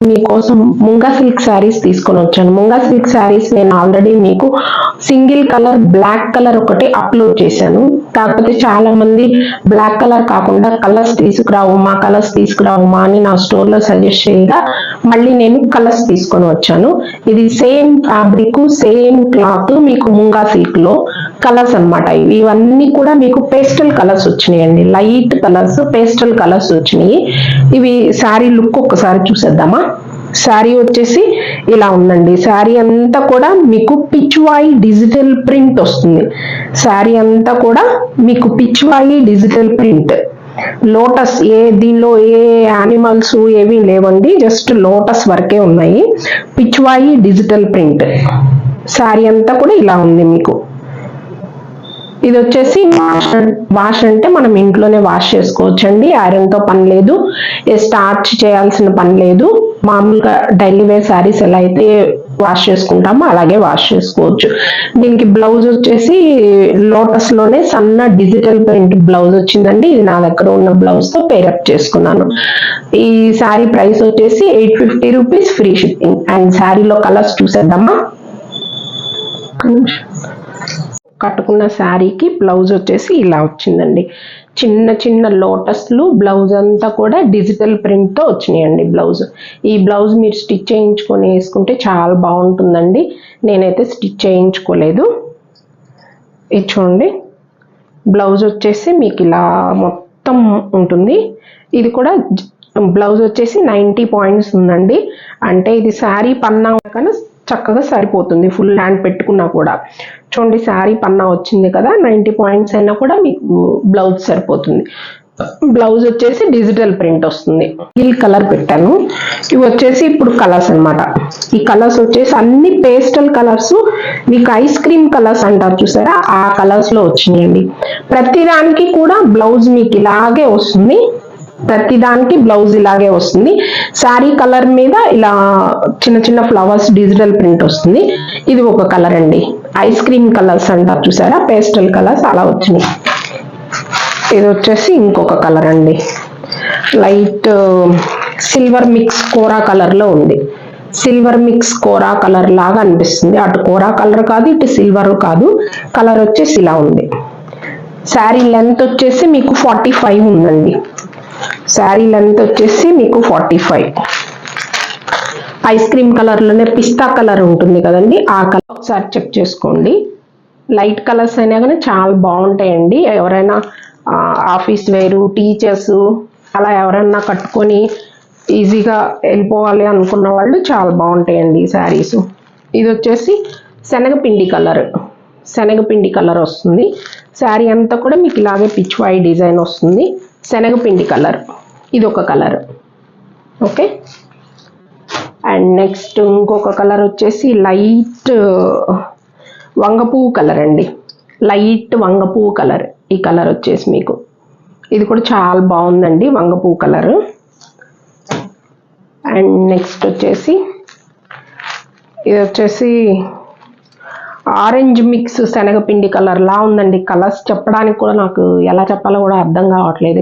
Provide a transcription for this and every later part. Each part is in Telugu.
మీకోసం ముంగా సిల్క్ శారీస్ తీసుకొని వచ్చాను. ముంగా సిల్క్ శారీస్ నేను ఆల్రెడీ మీకు సింగిల్ కలర్ బ్లాక్ కలర్ ఒకటి అప్లోడ్ చేశాను. కాకపోతే చాలా మంది బ్లాక్ కలర్ కాకుండా కలర్స్ తీసుకురావు మా అని నా స్టోర్ లో సజెస్ట్ చేయగా మళ్ళీ నేను కలర్స్ తీసుకొని వచ్చాను. ఇది సేమ్ ఫ్యాబ్రిక్ సేమ్ క్లాత్ మీకు ముంగా సిల్క్ లో కలర్స్ అన్నమాట. ఇవన్నీ కూడా మీకు పేస్టల్ కలర్స్ వచ్చినాయండి. లైట్ కలర్స్ పేస్టల్ కలర్స్ వచ్చినాయి. ఇవి శారీ లుక్ ఒక్కసారి చూసేద్దామా. శారీ వచ్చేసి ఇలా ఉందండి. శారీ అంతా కూడా మీకు పిచ్వాయి డిజిటల్ ప్రింట్ వస్తుంది. శారీ అంతా కూడా మీకు పిచ్వాయి డిజిటల్ ప్రింట్. లోటస్ దీనిలో ఏ యానిమల్స్ ఏవి లేవండి, జస్ట్ లోటస్ వరకే ఉన్నాయి. Pichwai digital print. శారీ అంతా కూడా ఇలా ఉంది మీకు. ఇది వచ్చేసి వాష్ అంటే మనం ఇంట్లోనే వాష్ చేసుకోవచ్చండి. ఐరన్ తో పని లేదు, స్టార్చ్ చేయాల్సిన పని లేదు. మామూలుగా డైలీ వేర్ శారీస్ ఎలా అయితే వాష్ చేసుకుంటామో అలాగే వాష్ చేసుకోవచ్చు. దీనికి బ్లౌజ్ వచ్చేసి లోటస్ లోనే సన్న డిజిటల్ ప్రింట్ బ్లౌజ్ వచ్చిందండి. ఇది నా దగ్గర ఉన్న బ్లౌజ్ తో పేరప్ చేసుకున్నాను. ఈ శారీ ప్రైస్ వచ్చేసి 850 రూపీస్ ఫ్రీ షిప్పింగ్. అండ్ శారీలో కలర్స్ చూసేద్దామా. కట్టుకున్న శారీకి బ్లౌజ్ వచ్చేసి ఇలా వచ్చిందండి. చిన్న చిన్న లోటస్లు, బ్లౌజ్ అంతా కూడా డిజిటల్ ప్రింట్తో వచ్చినాయండి బ్లౌజ్. ఈ బ్లౌజ్ మీరు స్టిచ్ చేయించుకొని వేసుకుంటే చాలా బాగుంటుందండి. నేనైతే స్టిచ్ చేయించుకోలేదు. ఇది చూడండి, బ్లౌజ్ వచ్చేసి మీకు ఇలా మొత్తం ఉంటుంది. ఇది కూడా బ్లౌజ్ వచ్చేసి 90 పాయింట్స్ ఉందండి. అంటే ఇది శారీ పన్నా కన్నా చక్కగా సరిపోతుంది. ఫుల్ హ్యాండ్ పెట్టుకున్నా కూడా. చూడండి, శారీ పన్నా వచ్చింది కదా, 90 పాయింట్స్ అయినా కూడా మీకు బ్లౌజ్ సరిపోతుంది. బ్లౌజ్ వచ్చేసి డిజిటల్ ప్రింట్ వస్తుంది. ఈ కలర్ పెట్టాను. ఇవి వచ్చేసి ఇప్పుడు కలర్స్ అన్నమాట. ఈ కలర్స్ వచ్చేసి అన్ని పేస్టల్ కలర్స్, మీకు ఐస్ క్రీమ్ కలర్స్ అంటారు చూసారా, ఆ కలర్స్ లో వచ్చినాయండి. ప్రతిదానికి కూడా బ్లౌజ్ మీకు ఇలాగే వస్తుంది. ప్రతిదానికి బ్లౌజ్ ఇలాగే వస్తుంది. శారీ కలర్ మీద ఇలా చిన్న చిన్న ఫ్లవర్స్ డిజిటల్ ప్రింట్ వస్తుంది. ఇది ఒక కలర్ అండి. ఐస్ క్రీమ్ కలర్స్ అంటారు చూసారా, పేస్టల్ కలర్స్ అలా వచ్చినాయి. ఇది వచ్చేసి ఇంకొక కలర్ అండి. లైట్ సిల్వర్ మిక్స్ కోరా కలర్ లో ఉంది. సిల్వర్ మిక్స్ కోరా కలర్ లాగా అనిపిస్తుంది. అటు కోరా కలర్ కాదు, ఇటు సిల్వర్ కాదు. కలర్ వచ్చేసి ఇలా ఉంది. శారీ లెంత్ వచ్చేసి మీకు 45 ఉందండి. శారీ లెంత్ వచ్చేసి మీకు 45. ఐస్ క్రీమ్ కలర్ లోనే పిస్తా కలర్ ఉంటుంది కదండి, ఆ కలర్ ఒకసారి చెక్ చేసుకోండి. లైట్ కలర్స్ అయినా కానీ చాలా బాగుంటాయండి. ఎవరైనా ఆఫీస్ వేరు, టీచర్స్ అలా ఎవరైనా కట్టుకొని ఈజీగా వెళ్ళిపోవాలి అనుకున్న వాళ్ళు చాలా బాగుంటాయండి ఈ శారీస్. ఇది వచ్చేసి శనగపిండి కలర్ వస్తుంది. శారీ అంతా కూడా మీకు ఇలాగే పిచ్వాయి డిజైన్ వస్తుంది. శనగపిండి కలర్, ఇది ఒక కలర్. ఓకే. అండ్ నెక్స్ట్ ఇంకొక కలర్ వచ్చేసి లైట్ వంగపువ్వు కలర్ అండి. లైట్ వంగపువ్వు కలర్. ఈ కలర్ వచ్చేసి మీకు ఇది కూడా చాలా బాగుందండి, వంగపువ్వు కలర్. అండ్ నెక్స్ట్ వచ్చేసి ఇది వచ్చేసి ఆరెంజ్ మిక్స్ శనగపిండి కలర్ లా ఉందండి. కలర్స్ చెప్పడానికి కూడా నాకు ఎలా చెప్పాలో కూడా అర్థం కావట్లేదు.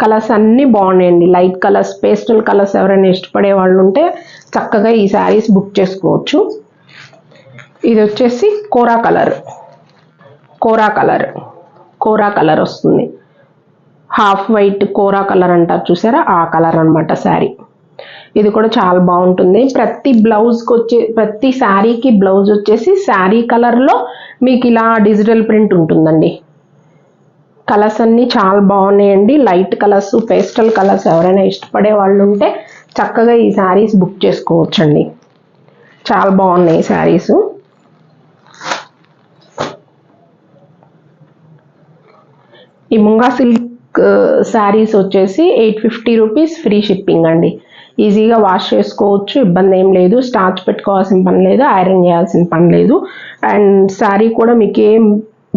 కలర్స్ అన్నీ బాగున్నాయండి. లైట్ కలర్స్, పేస్టల్ కలర్స్ ఎవరైనా ఇష్టపడే వాళ్ళు ఉంటే చక్కగా ఈ శారీస్ బుక్ చేసుకోవచ్చు. ఇది వచ్చేసి కోరా కలర్ వస్తుంది. హాఫ్ వైట్ కోరా కలర్ అంటారు చూసారా, ఆ కలర్ అన్నమాట శారీ. ఇది కూడా చాలా బాగుంటుంది. ప్రతి శారీకి బ్లౌజ్ వచ్చేసి శారీ కలర్ లో మీకు ఇలా డిజిటల్ ప్రింట్ ఉంటుందండి. కలర్స్ అన్ని చాలా బాగున్నాయండి. లైట్ కలర్స్, పేస్టల్ కలర్స్ ఎవరైనా ఇష్టపడే వాళ్ళు ఉంటే చక్కగా ఈ శారీస్ బుక్ చేసుకోవచ్చండి. చాలా బాగున్నాయి శారీస్. ఈ ముంగా సిల్క్ శారీస్ వచ్చేసి 850 రూపీస్ ఫ్రీ షిప్పింగ్ అండి. ఈజీగా వాష్ చేసుకోవచ్చు, ఇబ్బంది ఏం లేదు. స్టార్చ్ పెట్టుకోవాల్సిన పని లేదు, ఐరన్ చేయాల్సిన పని లేదు. అండ్ శారీ కూడా మీకు ఏం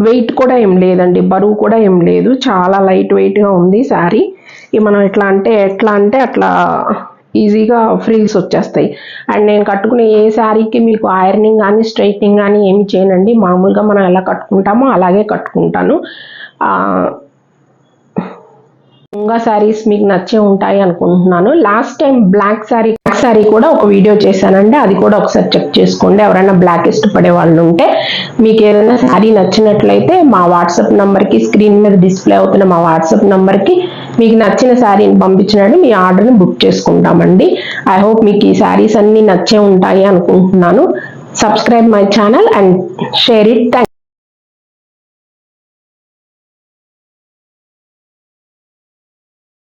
వెయిట్ కూడా ఏం లేదండి, బరువు కూడా ఏం లేదు. చాలా లైట్ వెయిట్గా ఉంది శారీ. ఇవి మనం ఎట్లా అంటే అట్లా ఈజీగా ఫ్రిల్స్ వచ్చేస్తాయి. అండ్ నేను కట్టుకునే ఏ శారీకి మీకు ఐరనింగ్ కానీ స్ట్రైట్నింగ్ కానీ ఏమి చేయనండి. మామూలుగా మనం ఎలా కట్టుకుంటామో అలాగే కట్టుకుంటాను. ముంగా శారీస్ మీకు నచ్చే ఉంటాయి అనుకుంటున్నాను. Last time black sari black sari కూడా ఒక వీడియో చేశానండి, అది కూడా ఒకసారి చెక్ చేసుకోండి. ఎవరైనా బ్లాక్ ఇష్టపడే వాళ్ళు ఉంటే, మీకు ఏదైనా శారీ నచ్చినట్లయితే మా వాట్సాప్ నంబర్కి, స్క్రీన్ మీద డిస్ప్లే అవుతున్న మా వాట్సాప్ నంబర్కి మీకు నచ్చిన శారీని పంపించినట్టు మీ ఆర్డర్ని బుక్ చేసుకుంటామండి. ఐ హోప్ మీకు ఈ శారీస్ అన్ని నచ్చే ఉంటాయి అనుకుంటున్నాను. Subscribe my channel and share it.